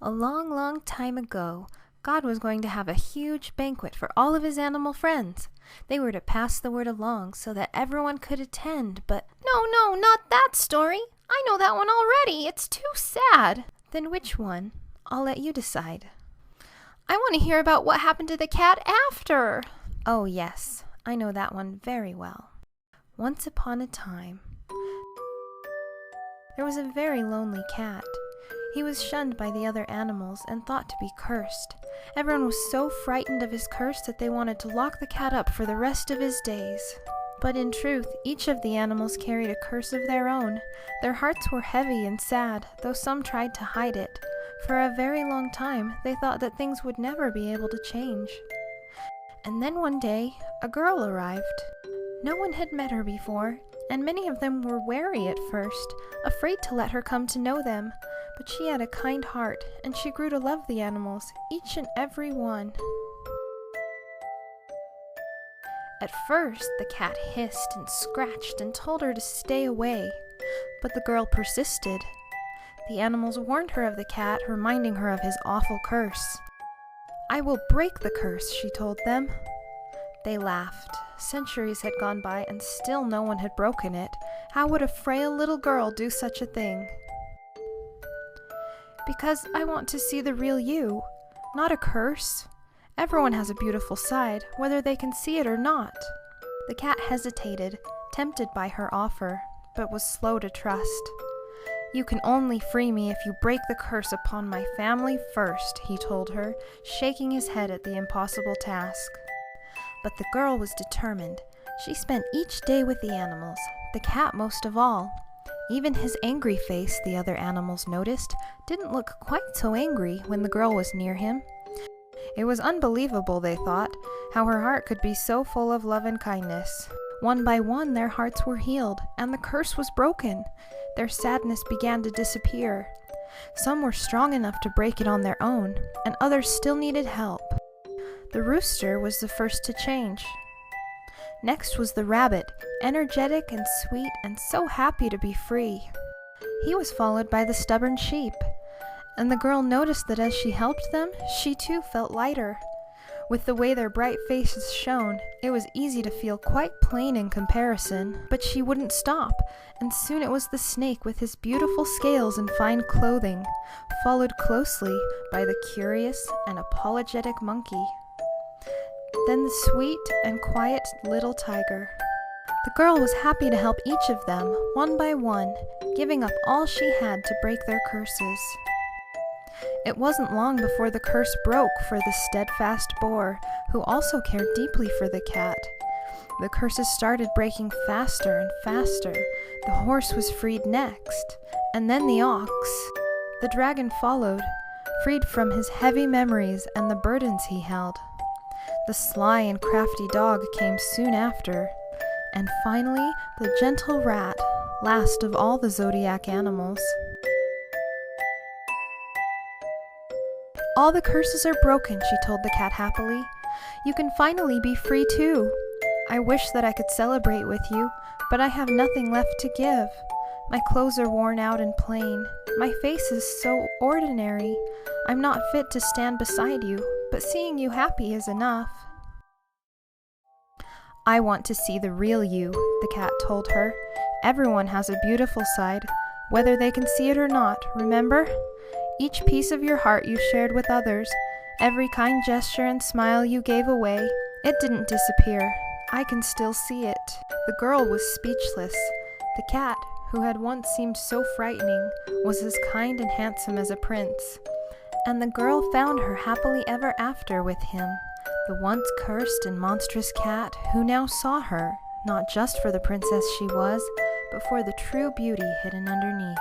A long, long time ago, God was going to have a huge banquet for all of his animal friends. They were to pass the word along so that everyone could attend, but No, not that story. I know that one already. It's too sad. then which one? I'll let you decide. I want to hear about what happened to the cat after. Oh yes, I know that one very well. Once upon a time, there was a very lonely cat. He was shunned by the other animals and thought to be cursed. Everyone was so frightened of his curse that they wanted to lock the cat up for the rest of his days. But in truth, each of the animals carried a curse of their own. Their hearts were heavy and sad, though some tried to hide it. For a very long time, they thought that things would never be able to change. And then one day, a girl arrived. No one had met her before, and many of them were wary at first, afraid to let her come to know them. But she had a kind heart, and she grew to love the animals, each and every one. At first, the cat hissed and scratched and told her to stay away, but the girl persisted. The animals warned her of the cat, reminding her of his awful curse. "I will break the curse," she told them. They laughed. Centuries had gone by and still no one had broken it. How would a frail little girl do such a thing? "Because I want to see the real you, not a curse. Everyone has a beautiful side, whether they can see it or not." The cat hesitated, tempted by her offer, but was slow to trust. "You can only free me if you break the curse upon my family first," he told her, shaking his head at the impossible task. But the girl was determined. She spent each day with the animals, the cat most of all. Even his angry face, the other animals noticed, didn't look quite so angry when the girl was near him. It was unbelievable, they thought, how her heart could be so full of love and kindness. One by one their hearts were healed, and the curse was broken. Their sadness began to disappear. Some were strong enough to break it on their own, and others still needed help. The rooster was the first to change. Next was the rabbit, energetic and sweet and so happy to be free. He was followed by the stubborn sheep, and the girl noticed that as she helped them, she too felt lighter. With the way their bright faces shone, it was easy to feel quite plain in comparison, but she wouldn't stop, and soon it was the snake with his beautiful scales and fine clothing, followed closely by the curious and apologetic monkey. Then the sweet and quiet little tiger. The girl was happy to help each of them, one by one, giving up all she had to break their curses. It wasn't long before the curse broke for the steadfast boar, who also cared deeply for the cat. The curses started breaking faster and faster. The horse was freed next, and then the ox. The dragon followed, freed from his heavy memories and the burdens he held. The sly and crafty dog came soon after, and finally the gentle rat, last of all the zodiac animals. "All the curses are broken," she told the cat happily. "You can finally be free too. I wish that I could celebrate with you, but I have nothing left to give. My clothes are worn out and plain. My face is so ordinary. I'm not fit to stand beside you, but seeing you happy is enough." "I want to see the real you," the cat told her. "Everyone has a beautiful side, whether they can see it or not, remember? Each piece of your heart you shared with others, every kind gesture and smile you gave away, it didn't disappear. I can still see it." The girl was speechless. The cat, who had once seemed so frightening, was as kind and handsome as a prince. And the girl found her happily ever after with him, the once cursed and monstrous cat who now saw her, not just for the princess she was, but for the true beauty hidden underneath.